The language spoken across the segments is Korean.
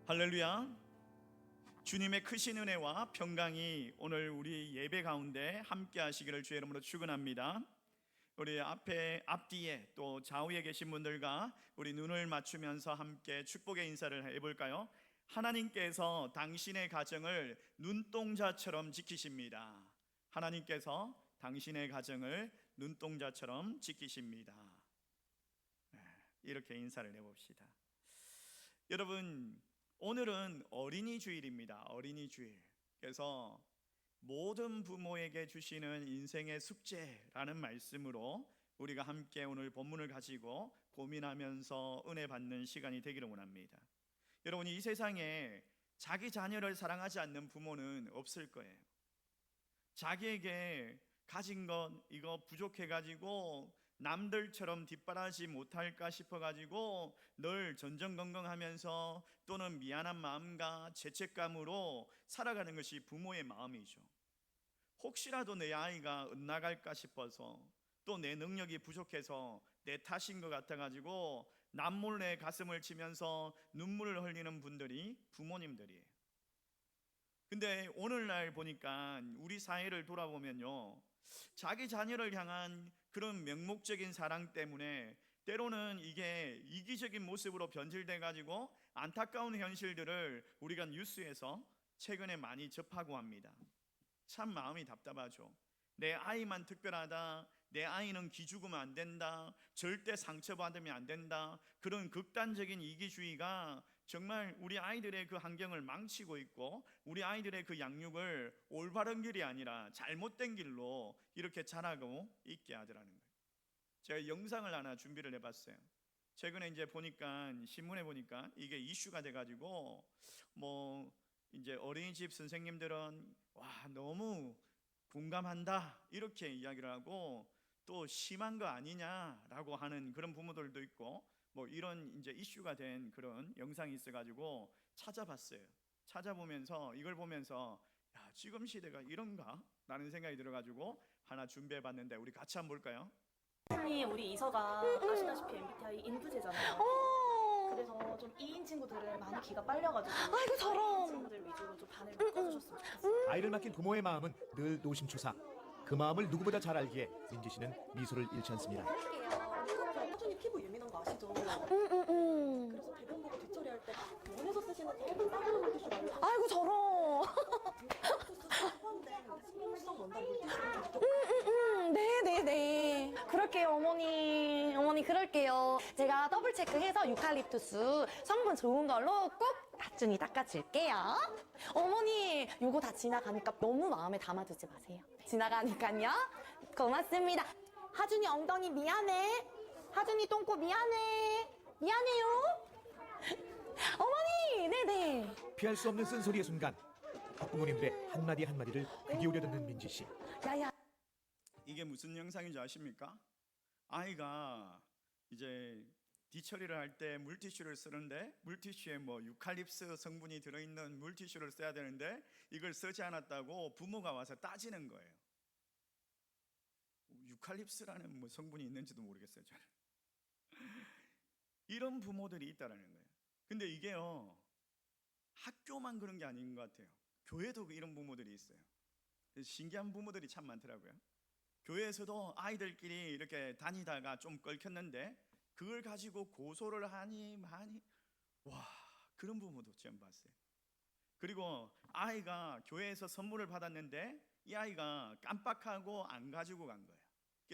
할렐루야. 주님의 크신 은혜와 평강이 오늘 우리 예배 가운데 함께 하시기를 주의 이름으로 축원합니다. 우리 앞뒤에 또 좌우에 계신 분들과 우리 눈을 맞추면서 함께 축복의 인사를 해볼까요? 하나님께서 당신의 가정을 눈동자처럼 지키십니다. 하나님께서 당신의 가정을 눈동자처럼 지키십니다. 이렇게 인사를 해봅시다. 여러분, 오늘은 어린이 주일입니다. 어린이 주일. 그래서 모든 부모에게 주시는 인생의 숙제라는 말씀으로 우리가 함께 오늘 본문을 가지고 고민하면서 은혜 받는 시간이 되기를 원합니다. 여러분, 이 세상에 자기 자녀를 사랑하지 않는 부모는 없을 거예요. 자기에게 가진 것 이거 부족해가지고 남들처럼 뒷바라지 못할까 싶어가지고 늘 전전긍긍하면서 또는 미안한 마음과 죄책감으로 살아가는 것이 부모의 마음이죠. 혹시라도 내 아이가 엇나갈까 싶어서 또 내 능력이 부족해서 내 탓인 것 같아가지고 남몰래 가슴을 치면서 눈물을 흘리는 분들이 부모님들이에요. 근데 오늘날 보니까 우리 사회를 돌아보면요, 자기 자녀를 향한 그런 명목적인 사랑 때문에 때로는 이게 이기적인 모습으로 변질돼 가지고 안타까운 현실들을 우리가 뉴스에서 최근에 많이 접하고 합니다. 참 마음이 답답하죠. 내 아이만 특별하다, 내 아이는 기죽으면 안 된다, 절대 상처받으면 안 된다, 그런 극단적인 이기주의가 정말 우리 아이들의 그 환경을 망치고 있고 우리 아이들의 그 양육을 올바른 길이 아니라 잘못된 길로 이렇게 자라고 있게 하더라는 거예요. 제가 영상을 하나 준비를 해봤어요. 최근에 이제 보니까 신문에 보니까 이게 이슈가 돼가지고 뭐 이제 어린이집 선생님들은 와 너무 공감한다 이렇게 이야기를 하고, 또 심한 거 아니냐라고 하는 그런 부모들도 있고, 뭐 이런 이제 이슈가 된 그런 영상이 있어가지고 찾아봤어요. 찾아보면서 이걸 보면서 야 지금 시대가 이런가? 라는 생각이 들어가지고 하나 준비해봤는데 우리 같이 한번 볼까요? 선생님, 우리 이서가 아시다시피 MBTI 인프제잖아요. 그래서 좀 E인 친구들은 많이 기가 빨려가지고 아이고, 저런. 친구들 위주로 좀 반을 묶어주셨으면 좋겠어요. 아이를 맡긴 부모의 마음은 늘 노심초사. 그 마음을 누구보다 잘 알기에 민지 씨는 미소를 잃지 않습니다. 하준이 피부 예민한 거 아시죠? 그래서 배변 보고 뒷처리할 때 병원에서 쓰시는 얇은 따뜻한 물티슈 말고 아이고, 저런. 물티슈 포함된 신경성 원단 물티슈 네네네. 그럴게요, 어머니. 어머니, 그럴게요. 제가 더블 체크해서 유칼립투스 성분 좋은 걸로 꼭 다준이 닦아줄게요. 어머니, 요거 다 지나가니까 너무 마음에 담아두지 마세요. 지나가니까요. 고맙습니다. 하준이 엉덩이 미안해. 하준이 똥꼬 미안해. 미안해요. 어머니, 네네. 피할 수 없는 쓴소리의 순간 학부모님들의 한마디 한마디를 귀 기울여 듣는 민지 씨. 야야. 이게 무슨 영상인지 아십니까? 아이가 이제 뒤처리를 할 때 물티슈를 쓰는데 물티슈에 뭐 유칼립스 성분이 들어있는 물티슈를 써야 되는데 이걸 쓰지 않았다고 부모가 와서 따지는 거예요. 유칼립스라는 뭐 성분이 있는지도 모르겠어요, 저는. 이런 부모들이 있다라는 거예요. 근데 이게요, 학교만 그런 게 아닌 것 같아요. 교회도 이런 부모들이 있어요. 신기한 부모들이 참 많더라고요. 교회에서도 아이들끼리 이렇게 다니다가 좀 껄켰는데 그걸 가지고 고소를 하니 많이, 와, 그런 부모도 처음 봤어요. 그리고 아이가 교회에서 선물을 받았는데 이 아이가 깜빡하고 안 가지고 간 거예요.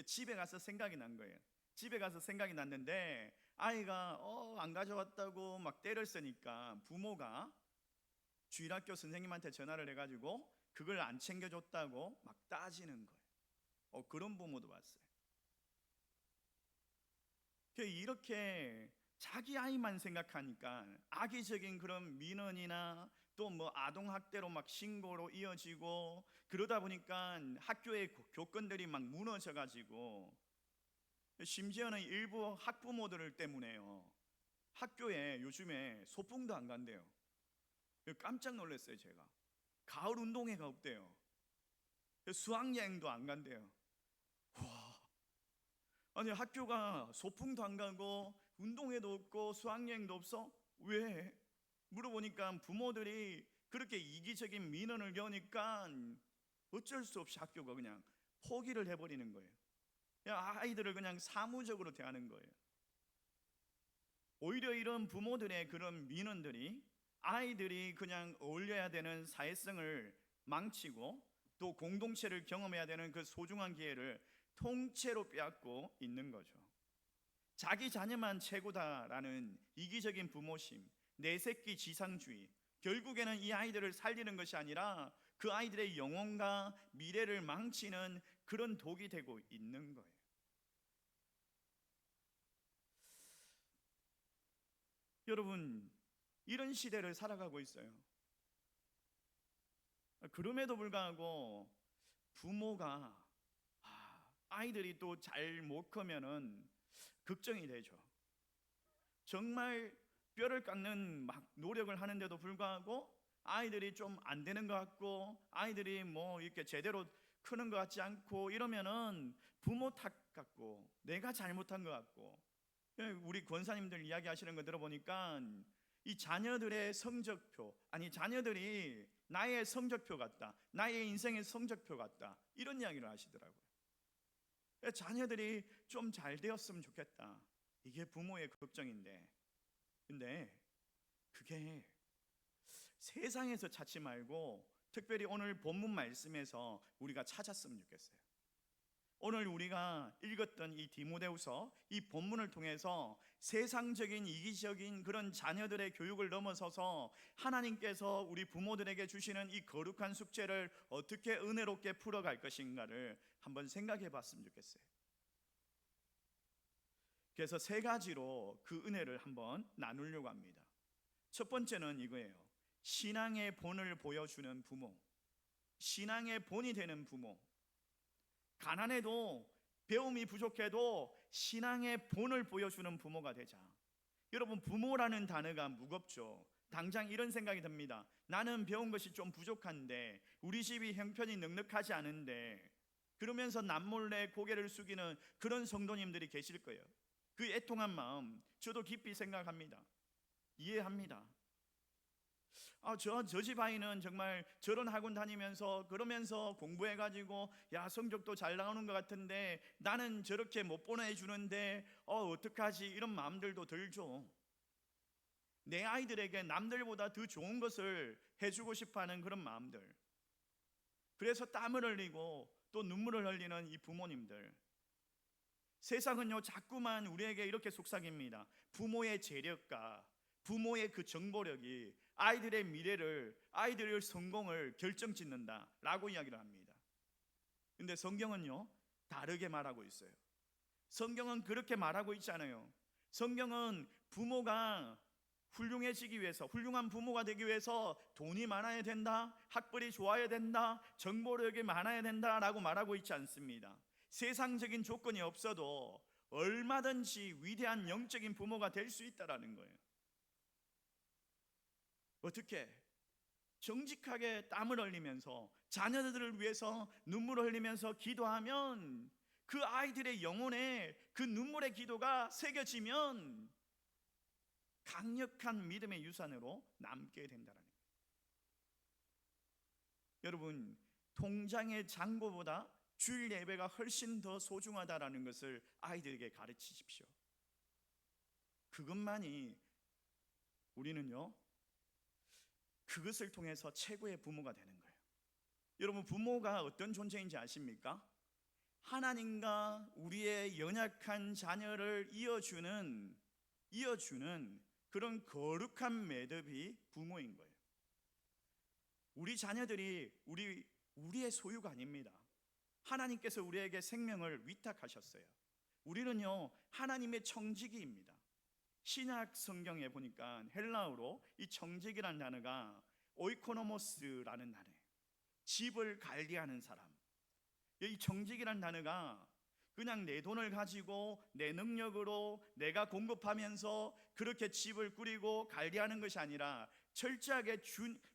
집에 가서 생각이 난 거예요. 집에 가서 생각이 났는데 아이가 안 가져왔다고 막 때를 쓰니까 부모가 주일학교 선생님한테 전화를 해가지고 그걸 안 챙겨줬다고 막 따지는 거예요. 그런 부모도 봤어요. 이렇게 자기 아이만 생각하니까 악의적인 그런 민원이나 또 뭐 아동학대로 막 신고로 이어지고, 그러다 보니까 학교의 교권들이 막 무너져가지고, 심지어는 일부 학부모들 때문에요, 학교에 요즘에 소풍도 안 간대요. 깜짝 놀랐어요. 제가 가을 운동회가 없대요. 수학여행도 안 간대요. 와, 아니 학교가 소풍도 안 가고 운동회도 없고 수학여행도 없어? 왜? 물어보니까 부모들이 그렇게 이기적인 민원을 겪으니까 어쩔 수 없이 학교가 그냥 포기를 해버리는 거예요. 그냥 아이들을 그냥 사무적으로 대하는 거예요. 오히려 이런 부모들의 그런 민원들이 아이들이 그냥 어울려야 되는 사회성을 망치고 또 공동체를 경험해야 되는 그 소중한 기회를 통째로 빼앗고 있는 거죠. 자기 자녀만 최고다라는 이기적인 부모심, 내 새끼 지상주의, 결국에는 이 아이들을 살리는 것이 아니라 그 아이들의 영혼과 미래를 망치는 그런 독이 되고 있는 거예요. 여러분, 이런 시대를 살아가고 있어요. 그럼에도 불구하고 부모가 아이들이 또 잘 못 크면은 걱정이 되죠. 정말 뼈를 깎는 막 노력을 하는데도 불구하고 아이들이 좀 안 되는 것 같고 아이들이 뭐 이렇게 제대로 크는 것 같지 않고 이러면은 부모 탓 같고 내가 잘못한 것 같고, 우리 권사님들 이야기하시는 거 들어보니까 이 자녀들의 성적표, 아니 자녀들이 나의 성적표 같다, 나의 인생의 성적표 같다, 이런 이야기를 하시더라고요. 자녀들이 좀 잘 되었으면 좋겠다, 이게 부모의 걱정인데, 근데 그게 세상에서 찾지 말고 특별히 오늘 본문 말씀에서 우리가 찾았으면 좋겠어요. 오늘 우리가 읽었던 이 디모데후서, 이 본문을 통해서 세상적인 이기적인 그런 자녀들의 교육을 넘어서서 하나님께서 우리 부모들에게 주시는 이 거룩한 숙제를 어떻게 은혜롭게 풀어갈 것인가를 한번 생각해 봤으면 좋겠어요. 그래서 세 가지로 그 은혜를 한번 나누려고 합니다. 첫 번째는 이거예요. 신앙의 본을 보여주는 부모, 신앙의 본이 되는 부모. 가난해도 배움이 부족해도 신앙의 본을 보여주는 부모가 되자. 여러분, 부모라는 단어가 무겁죠. 당장 이런 생각이 듭니다. 나는 배운 것이 좀 부족한데, 우리 집이 형편이 넉넉하지 않은데, 그러면서 남몰래 고개를 숙이는 그런 성도님들이 계실 거예요. 그 애통한 마음 저도 깊이 생각합니다. 이해합니다. 저 집 아이는 정말 저런 학원 다니면서 그러면서 공부해가지고 성적도 잘 나오는 것 같은데 나는 저렇게 못 보내주는데 어떡하지, 이런 마음들도 들죠. 내 아이들에게 남들보다 더 좋은 것을 해주고 싶어하는 그런 마음들. 그래서 땀을 흘리고 또 눈물을 흘리는 이 부모님들. 세상은요 자꾸만 우리에게 이렇게 속삭입니다. 부모의 재력과 부모의 그 정보력이 아이들의 미래를, 아이들의 성공을 결정짓는다 라고 이야기를 합니다. 근데 성경은요 다르게 말하고 있어요. 성경은 그렇게 말하고 있지 않아요. 성경은 부모가 훌륭해지기 위해서, 훌륭한 부모가 되기 위해서 돈이 많아야 된다, 학벌이 좋아야 된다, 정보력이 많아야 된다 라고 말하고 있지 않습니다. 세상적인 조건이 없어도 얼마든지 위대한 영적인 부모가 될 수 있다라는 거예요. 어떻게? 정직하게 땀을 흘리면서 자녀들을 위해서 눈물을 흘리면서 기도하면 그 아이들의 영혼에 그 눈물의 기도가 새겨지면 강력한 믿음의 유산으로 남게 된다는 거예요. 여러분, 통장의 잔고보다 주일 예배가 훨씬 더 소중하다라는 것을 아이들에게 가르치십시오. 그것만이 우리는요 그것을 통해서 최고의 부모가 되는 거예요. 여러분, 부모가 어떤 존재인지 아십니까? 하나님과 우리의 연약한 자녀를 이어주는 그런 거룩한 매듭이 부모인 거예요. 우리 자녀들이 우리의 소유가 아닙니다. 하나님께서 우리에게 생명을 위탁하셨어요. 우리는요 하나님의 청지기입니다. 신약 성경에 보니까 헬라어로 이 청지기라는 단어가 오이코노모스라는 단어예요. 집을 관리하는 사람. 이 청지기라는 단어가 그냥 내 돈을 가지고 내 능력으로 내가 공급하면서 그렇게 집을 꾸리고 관리하는 것이 아니라 철저하게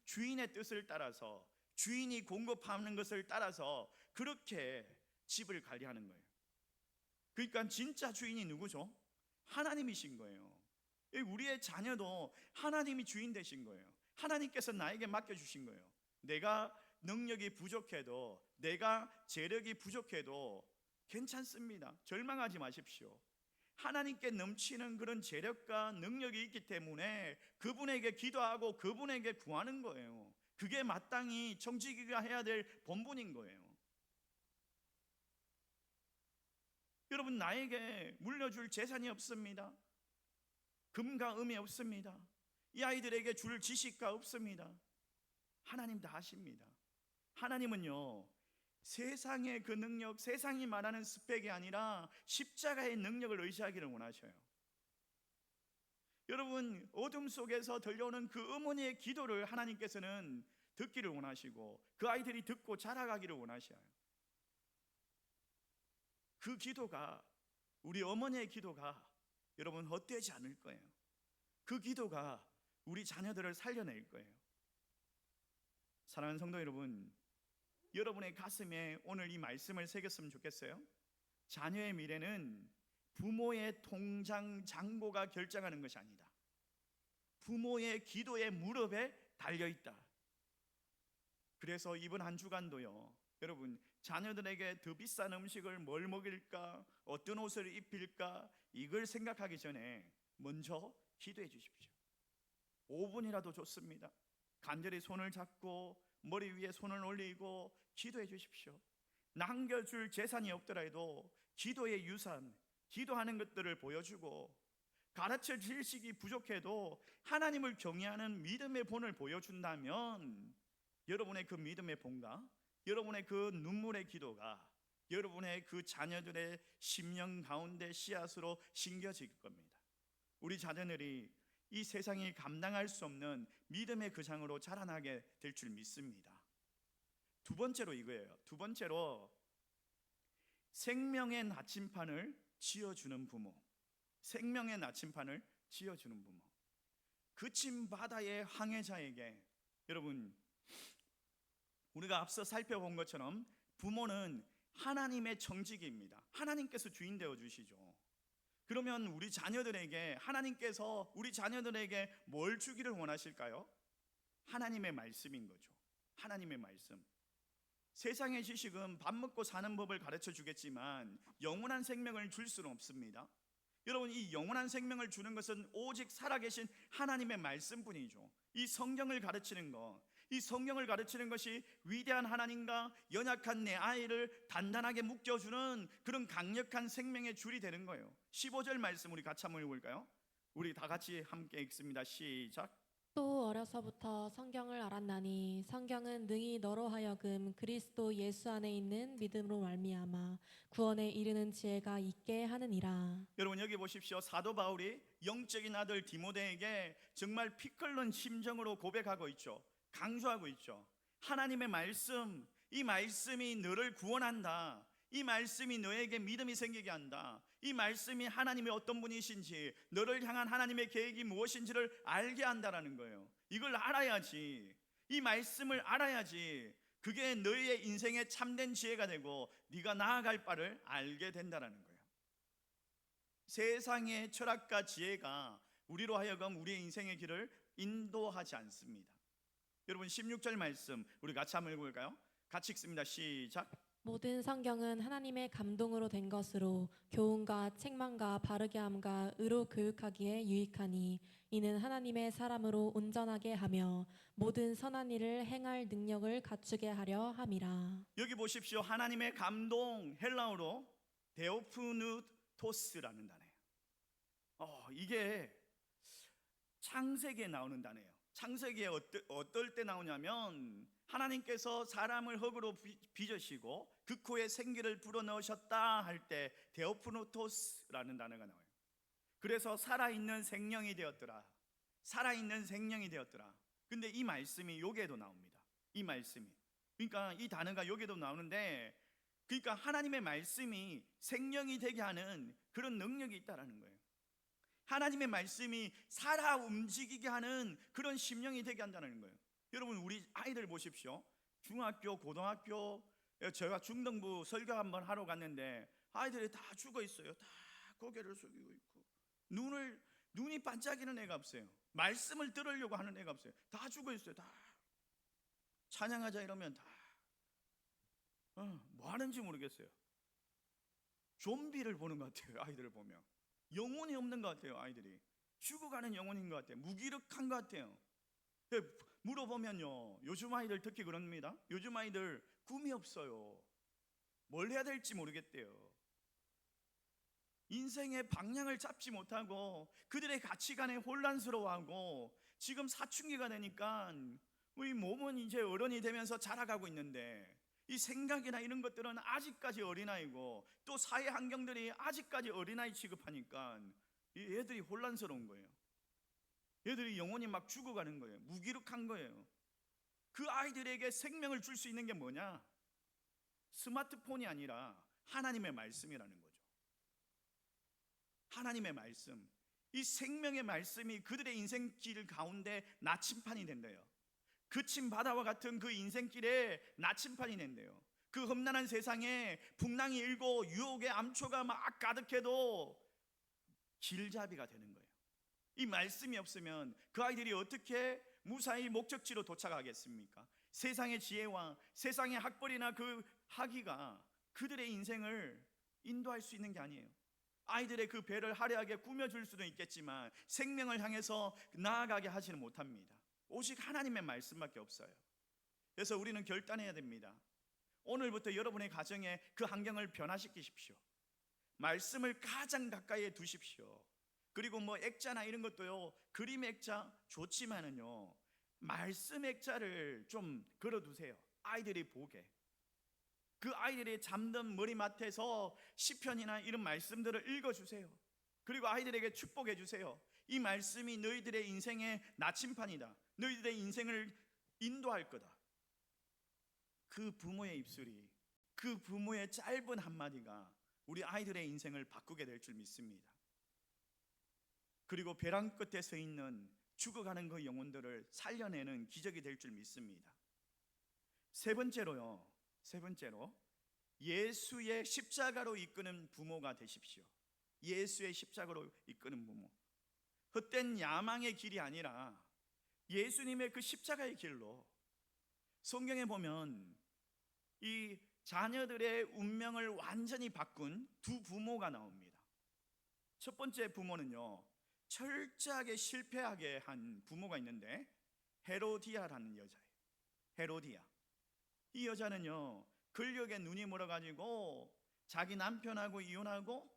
주인의 뜻을 따라서, 주인이 공급하는 것을 따라서 그렇게 집을 관리하는 거예요. 그러니까 진짜 주인이 누구죠? 하나님이신 거예요. 우리의 자녀도 하나님이 주인 되신 거예요. 하나님께서 나에게 맡겨주신 거예요. 내가 능력이 부족해도, 내가 재력이 부족해도 괜찮습니다. 절망하지 마십시오. 하나님께 넘치는 그런 재력과 능력이 있기 때문에 그분에게 기도하고 그분에게 구하는 거예요. 그게 마땅히 정직이가 해야 될 본분인 거예요. 여러분, 나에게 물려줄 재산이 없습니다. 금과 음이 없습니다. 이 아이들에게 줄 지식과 없습니다. 하나님 다 아십니다. 하나님은요, 세상의 그 능력, 세상이 말하는 스펙이 아니라 십자가의 능력을 의지하기를 원하셔요. 여러분, 어둠 속에서 들려오는 그 어머니의 기도를 하나님께서는 듣기를 원하시고 그 아이들이 듣고 자라가기를 원하셔요. 그 기도가, 우리 어머니의 기도가 여러분 헛되지 않을 거예요. 그 기도가 우리 자녀들을 살려낼 거예요. 사랑하는 성도 여러분, 여러분의 가슴에 오늘 이 말씀을 새겼으면 좋겠어요. 자녀의 미래는 부모의 통장 잔고가 결정하는 것이 아니다. 부모의 기도의 무릎에 달려있다. 그래서 이번 한 주간도요, 여러분, 자녀들에게 더 비싼 음식을 뭘 먹일까, 어떤 옷을 입힐까, 이걸 생각하기 전에 먼저 기도해 주십시오. 5분이라도 좋습니다. 간절히 손을 잡고 머리 위에 손을 올리고 기도해 주십시오. 남겨줄 재산이 없더라도 기도의 유산, 기도하는 것들을 보여주고, 가르쳐 지식이 부족해도 하나님을 경외하는 믿음의 본을 보여준다면 여러분의 그 믿음의 본과 여러분의 그 눈물의 기도가 여러분의 그 자녀들의 심령 가운데 씨앗으로 심겨질 겁니다. 우리 자녀들이 이 세상이 감당할 수 없는 믿음의 그 장으로 자라나게 될 줄 믿습니다. 두 번째로 이거예요. 두 번째로 생명의 나침판을 지어주는 부모. 생명의 나침판을 지어주는 부모. 그친 바다의 항해자에게, 여러분, 우리가 앞서 살펴본 것처럼 부모는 하나님의 정직입니다. 하나님께서 주인 되어 주시죠. 그러면 우리 자녀들에게, 하나님께서 우리 자녀들에게 뭘 주기를 원하실까요? 하나님의 말씀인 거죠. 하나님의 말씀. 세상의 지식은 밥 먹고 사는 법을 가르쳐 주겠지만 영원한 생명을 줄 수는 없습니다. 여러분, 이 영원한 생명을 주는 것은 오직 살아계신 하나님의 말씀뿐이죠. 이 성경을 가르치는 것, 이 성경을 가르치는 것이 위대한 하나님과 연약한 내 아이를 단단하게 묶여주는 그런 강력한 생명의 줄이 되는 거예요. 15절 말씀 우리 같이 한번 읽어볼까요? 우리 다 같이 함께 읽습니다. 시작. 또 어려서부터 성경을 알았나니 성경은 능히 너로 하여금 그리스도 예수 안에 있는 믿음으로 말미암아 구원에 이르는 지혜가 있게 하느니라. 여러분, 여기 보십시오. 사도 바울이 영적인 아들 디모데에게 정말 피 끓는 심정으로 고백하고 있죠. 강조하고 있죠. 하나님의 말씀, 이 말씀이 너를 구원한다. 이 말씀이 너에게 믿음이 생기게 한다. 이 말씀이 하나님의 어떤 분이신지, 너를 향한 하나님의 계획이 무엇인지를 알게 한다라는 거예요. 이걸 알아야지, 이 말씀을 알아야지 그게 너의 인생의 참된 지혜가 되고 네가 나아갈 바를 알게 된다라는 거예요. 세상의 철학과 지혜가 우리로 하여금 우리의 인생의 길을 인도하지 않습니다. 여러분, 16절 말씀 우리 같이 한번 읽어볼까요? 같이 읽습니다. 시작. 모든 성경은 하나님의 감동으로 된 것으로 교훈과 책망과 바르게 함과 의로 교육하기에 유익하니 이는 하나님의 사람으로 온전하게 하며 모든 선한 일을 행할 능력을 갖추게 하려 함이라. 여기 보십시오. 하나님의 감동, 헬라어로 데오프누토스라는 단어예요. 이게 창세기에 나오는 단어예요. 창세기에 어떨 때 나오냐면 하나님께서 사람을 흙으로 빚으시고 그 코에 생기를 불어넣으셨다 할 때 데오프노토스라는 단어가 나와요. 그래서 살아있는 생명이 되었더라. 살아있는 생명이 되었더라. 근데 이 말씀이 여기에도 나옵니다. 이 말씀이. 그러니까 이 단어가 여기에도 나오는데, 그러니까 하나님의 말씀이 생명이 되게 하는 그런 능력이 있다라는 거예요. 하나님의 말씀이 살아 움직이게 하는 그런 심령이 되게 한다는 거예요. 여러분, 우리 아이들 보십시오. 중학교, 고등학교, 제가 중등부 설교 한번 하러 갔는데 아이들이 다 죽어 있어요. 다 고개를 숙이고 있고 눈을 눈이 반짝이는 애가 없어요. 말씀을 들으려고 하는 애가 없어요. 다 죽어 있어요. 다 찬양하자 이러면 다 뭐 하는지 모르겠어요. 좀비를 보는 것 같아요. 아이들을 보면 영혼이 없는 것 같아요. 아이들이 죽어가는 영혼인 것 같아요. 무기력한 것 같아요. 물어보면요, 요즘 아이들 특히 그럽니다. 요즘 아이들 꿈이 없어요. 뭘 해야 될지 모르겠대요. 인생의 방향을 잡지 못하고 그들의 가치관에 혼란스러워하고, 지금 사춘기가 되니까 우리 몸은 이제 어른이 되면서 자라가고 있는데 이 생각이나 이런 것들은 아직까지 어린아이고, 또 사회 환경들이 아직까지 어린아이 취급하니까 이 애들이 혼란스러운 거예요. 애들이 영혼이 막 죽어가는 거예요. 무기력한 거예요. 그 아이들에게 생명을 줄 수 있는 게 뭐냐? 스마트폰이 아니라 하나님의 말씀이라는 거죠. 하나님의 말씀, 이 생명의 말씀이 그들의 인생길 가운데 나침판이 된대요. 그친 바다와 같은 그 인생길에 나침판이 된대요. 그 험난한 세상에 풍랑이 일고 유혹의 암초가 막 가득해도 길잡이가 되는 거예요. 이 말씀이 없으면 그 아이들이 어떻게 무사히 목적지로 도착하겠습니까? 세상의 지혜와 세상의 학벌이나 그 학위가 그들의 인생을 인도할 수 있는 게 아니에요. 아이들의 그 배를 화려하게 꾸며줄 수도 있겠지만 생명을 향해서 나아가게 하지는 못합니다. 오직 하나님의 말씀밖에 없어요. 그래서 우리는 결단해야 됩니다. 오늘부터 여러분의 가정에 그 환경을 변화시키십시오. 말씀을 가장 가까이에 두십시오. 그리고 뭐 액자나 이런 것도요, 그림 액자 좋지만은요, 말씀 액자를 좀 걸어두세요. 아이들이 보게. 그 아이들이 잠든 머리맡에서 시편이나 이런 말씀들을 읽어주세요. 그리고 아이들에게 축복해 주세요. 이 말씀이 너희들의 인생의 나침판이다. 너희들의 인생을 인도할 거다. 그 부모의 입술이, 그 부모의 짧은 한마디가 우리 아이들의 인생을 바꾸게 될 줄 믿습니다. 그리고 벼랑 끝에 서 있는 죽어가는 그 영혼들을 살려내는 기적이 될 줄 믿습니다. 세 번째로 예수의 십자가로 이끄는 부모가 되십시오. 예수의 십자가로 이끄는 부모. 헛된 야망의 길이 아니라 예수님의 그 십자가의 길로. 성경에 보면 이 자녀들의 운명을 완전히 바꾼 두 부모가 나옵니다. 첫 번째 부모는요, 철저하게 실패하게 한 부모가 있는데 헤로디아라는 여자예요. 헤로디아. 이 여자는요, 권력에 눈이 멀어가지고 자기 남편하고 이혼하고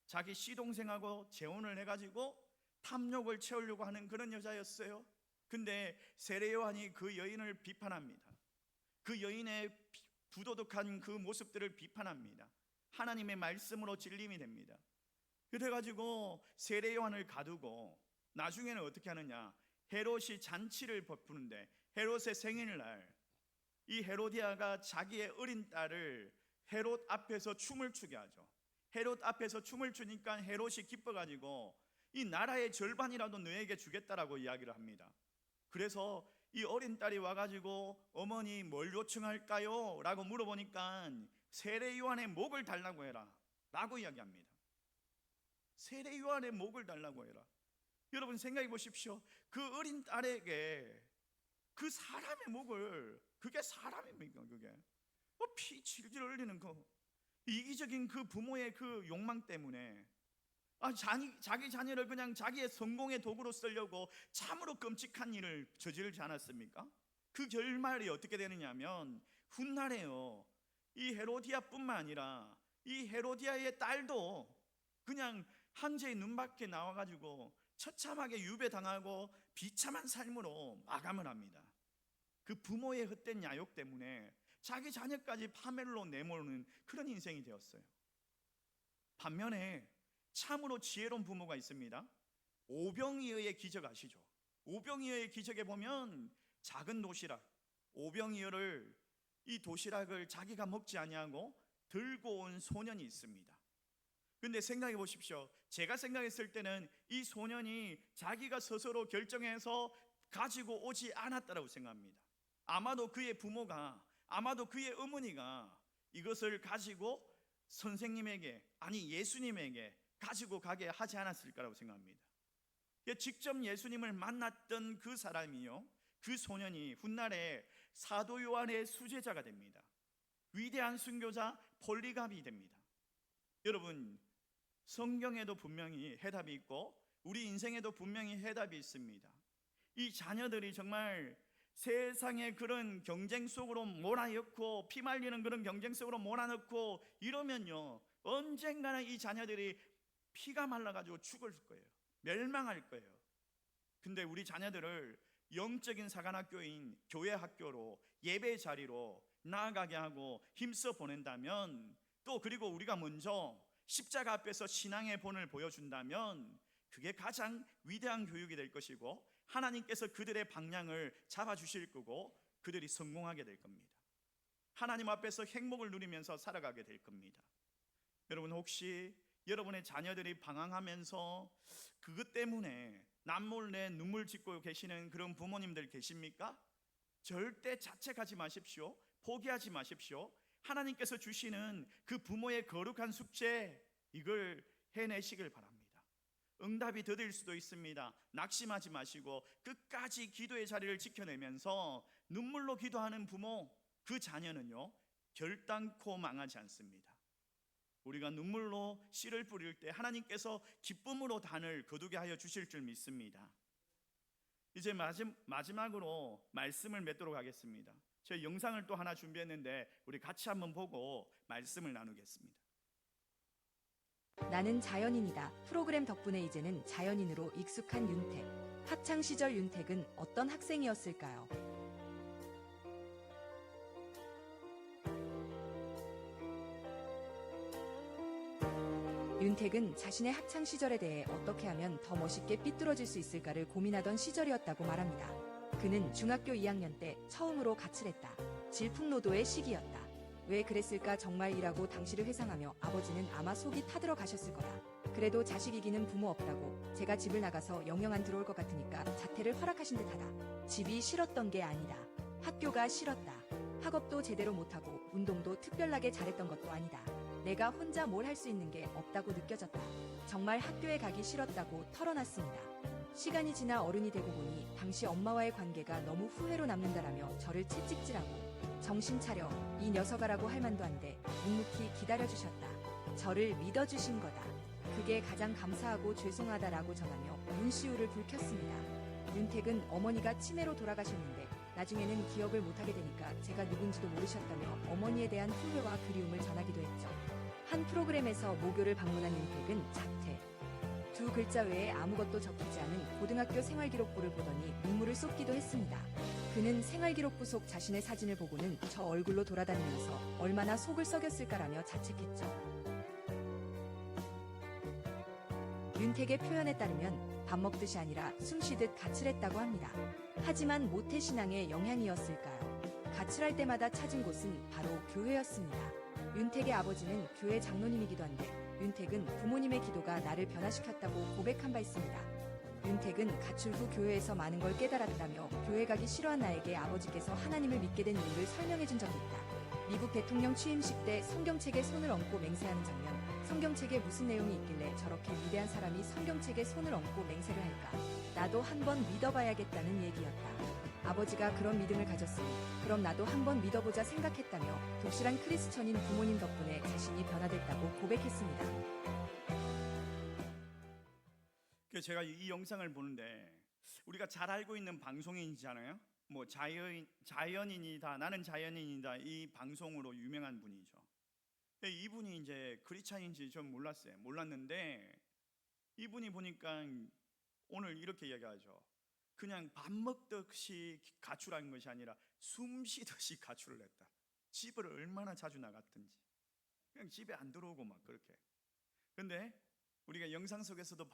자기 시동생하고 재혼을 해가지고 탐욕을 채우려고 하는 그런 여자였어요. 근데 세례 요한이 그 여인을 비판합니다. 그 여인의 부도덕한 그 모습들을 비판합니다. 하나님의 말씀으로 진림이 됩니다. 그래가지고 세례 요한을 가두고 나중에는 어떻게 하느냐, 헤롯이 잔치를 베푸는데 헤롯의 생일날 이 헤로디아가 자기의 어린 딸을 헤롯 앞에서 춤을 추게 하죠. 헤롯 앞에서 춤을 추니까 헤롯이 기뻐가지고 이 나라의 절반이라도 너에게 주겠다라고 이야기를 합니다. 그래서 이 어린 딸이 와가지고 어머니 뭘 요청할까요? 라고 물어보니까 세례 요한의 목을 달라고 해라 라고 이야기합니다. 세례 요한의 목을 달라고 해라. 여러분 생각해 보십시오. 그 어린 딸에게 그 사람의 목을, 그게 사람입니까? 그게 피 질질 흘리는 그 이기적인 그 부모의 그 욕망 때문에 자기 자녀를 그냥 자기의 성공의 도구로 쓰려고 참으로 끔찍한 일을 저지르지 않았습니까? 그 결말이 어떻게 되느냐면 훗날에요, 이 헤로디아뿐만 아니라 이 헤로디아의 딸도 그냥 황제의 눈밖에 나와가지고 처참하게 유배당하고 비참한 삶으로 마감을 합니다. 그 부모의 헛된 야욕 때문에 자기 자녀까지 파멸로 내모는 그런 인생이 되었어요. 반면에 참으로 지혜로운 부모가 있습니다. 오병이어의 기적 아시죠? 오병이어의 기적에 보면 작은 도시락, 오병이어를, 이 도시락을 자기가 먹지 아니하고 들고 온 소년이 있습니다. 근데 생각해 보십시오. 제가 생각했을 때는 이 소년이 자기가 스스로 결정해서 가지고 오지 않았다고 생각합니다. 아마도 그의 부모가, 아마도 그의 어머니가 이것을 가지고 선생님에게, 아니 예수님에게 가지고 가게 하지 않았을 거라고 생각합니다. 직접 예수님을 만났던 그 사람이요, 그 소년이 훗날에 사도 요한의 수제자가 됩니다. 위대한 순교자 폴리갑이 됩니다. 여러분, 성경에도 분명히 해답이 있고 우리 인생에도 분명히 해답이 있습니다. 이 자녀들이 정말 세상의 그런 경쟁 속으로 몰아넣고 피말리는 그런 경쟁 속으로 몰아넣고 이러면요, 언젠가는 이 자녀들이 피가 말라가지고 죽을 거예요. 멸망할 거예요. 근데 우리 자녀들을 영적인 사관학교인 교회 학교로, 예배 자리로 나아가게 하고 힘써 보낸다면, 또 그리고 우리가 먼저 십자가 앞에서 신앙의 본을 보여준다면 그게 가장 위대한 교육이 될 것이고 하나님께서 그들의 방향을 잡아주실 거고 그들이 성공하게 될 겁니다. 하나님 앞에서 행복을 누리면서 살아가게 될 겁니다. 여러분, 혹시 여러분의 자녀들이 방황하면서 그것 때문에 남몰래 눈물 짓고 계시는 그런 부모님들 계십니까? 절대 자책하지 마십시오. 포기하지 마십시오. 하나님께서 주시는 그 부모의 거룩한 숙제, 이걸 해내시길 바랍니다. 응답이 더딜 수도 있습니다. 낙심하지 마시고 끝까지 기도의 자리를 지켜내면서 눈물로 기도하는 부모, 그 자녀는요 결단코 망하지 않습니다. 우리가 눈물로 씨를 뿌릴 때 하나님께서 기쁨으로 단을 거두게 하여 주실 줄 믿습니다. 이제 마지막으로 말씀을 맺도록 하겠습니다. 제가 영상을 또 하나 준비했는데 우리 같이 한번 보고 말씀을 나누겠습니다. 나는 자연인이다. 프로그램 덕분에 이제는 자연인으로 익숙한 윤택. 학창 시절 윤택은 어떤 학생이었을까요? 윤택은 자신의 학창 시절에 대해 어떻게 하면 더 멋있게 삐뚤어질 수 있을까를 고민하던 시절이었다고 말합니다. 그는 중학교 2학년 때 처음으로 가출했다. 질풍노도의 시기였다. 왜 그랬을까 정말이라고 당시를 회상하며 아버지는 아마 속이 타들어 가셨을 거다. 그래도 자식 이기는 부모 없다고 제가 집을 나가서 영영 안 들어올 것 같으니까 자퇴를 허락하신 듯하다. 집이 싫었던 게 아니다. 학교가 싫었다. 학업도 제대로 못하고 운동도 특별하게 잘했던 것도 아니다. 내가 혼자 뭘 할 수 있는 게 없다고 느껴졌다. 정말 학교에 가기 싫었다고 털어놨습니다. 시간이 지나 어른이 되고 보니 당시 엄마와의 관계가 너무 후회로 남는다라며 저를 찌찍질하고 정신 차려 이 녀석아라고 할 만도 한데 묵묵히 기다려주셨다. 저를 믿어주신 거다. 그게 가장 감사하고 죄송하다라고 전하며 윤시우를 불켰습니다. 윤택은 어머니가 치매로 돌아가셨는데 나중에는 기억을 못하게 되니까 제가 누군지도 모르셨다며 어머니에 대한 후회와 그리움을 전하기도 했죠. 한 프로그램에서 모교를 방문한 윤택은 자퇴. 두 글자 외에 아무것도 적히지 않은 고등학교 생활기록부를 보더니 눈물을 쏟기도 했습니다. 그는 생활기록부 속 자신의 사진을 보고는 저 얼굴로 돌아다니면서 얼마나 속을 썩였을까라며 자책했죠. 윤택의 표현에 따르면 밥 먹듯이 아니라 숨쉬듯 가출했다고 합니다. 하지만 모태신앙의 영향이었을까요? 가출할 때마다 찾은 곳은 바로 교회였습니다. 윤택의 아버지는 교회 장로님이기도 한데 윤택은 부모님의 기도가 나를 변화시켰다고 고백한 바 있습니다. 윤택은 가출 후 교회에서 많은 걸 깨달았다며 교회 가기 싫어한 나에게 아버지께서 하나님을 믿게 된 이유를 설명해 준 적이 있다. 미국 대통령 취임식 때 성경책에 손을 얹고 맹세하는 장면. 성경책에 무슨 내용이 있길래 저렇게 위대한 사람이 성경책에 손을 얹고 맹세를 할까? 나도 한번 믿어봐야겠다는 얘기였다. 아버지가 그런 믿음을 가졌으니 그럼 나도 한번 믿어보자 생각했다며 독실한 크리스천인 부모님 덕분에 자신이 변화됐다고 고백했습니다. 제가 이 영상을 보는데 우리가 잘 알고 있는 방송인이잖아요. 뭐 자연인이다, 나는 자연인이다, 이 방송으로 유명한 분이죠. 이분이 이제 크리스찬인지 전 몰랐는데 이분이 보니까 오늘 이렇게 이야기하죠. 그냥 밥 먹듯이 가출한 것이 아니라 숨 쉬듯이 가출을 했다. 집을 얼마나 자주 나갔든지 그냥 집에 안 들어오고 막 그렇게. 근데 우리가 영상 속에서도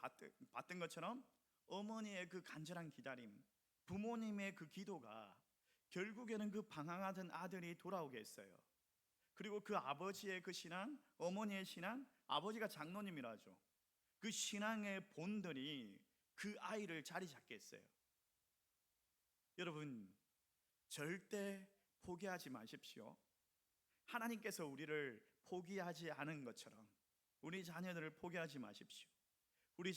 봤던 것처럼 어머니의 그 간절한 기다림, 부모님의 그 기도가 결국에는 그 방황하던 아들이 돌아오게 했어요. 그리고 그 아버지의 그 신앙, 어머니의 신앙, 아버지가 장로님이라죠. 그 신앙의 본들이 그 아이를 자리 잡게 했어요. 여러분, 절대 포기하지 마십시오. 하나님께서 우리를 포기하지 않은 것처럼 우리 자녀들을 포기하지 마십시오. 우리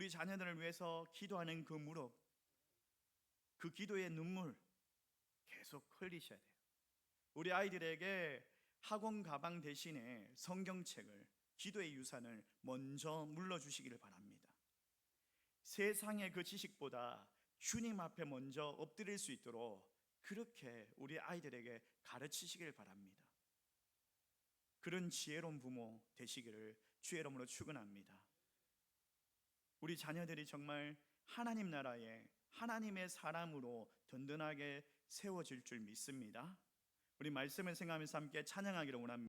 자녀들을 위해서 기도하는 그 무릎, 그 기도의 눈물 계속 흘리셔야 돼요. 우리 아이들에게 학원 가방 대신에 성경책을, 기도의 유산을 먼저 물려주시기를 바랍니다. 세상의 그 지식보다 주님 앞에 먼저 엎드릴 수 있도록 그렇게 우리 아이들에게 가르치시길 바랍니다. 그런 지혜로운 부모 되시기를 주의 이름으로 축원합니다. 우리 자녀들이 정말 하나님 나라에 하나님의 사람으로 든든하게 세워질 줄 믿습니다. 우리 말씀을 생각하면서 함께 찬양하기를 원합니다.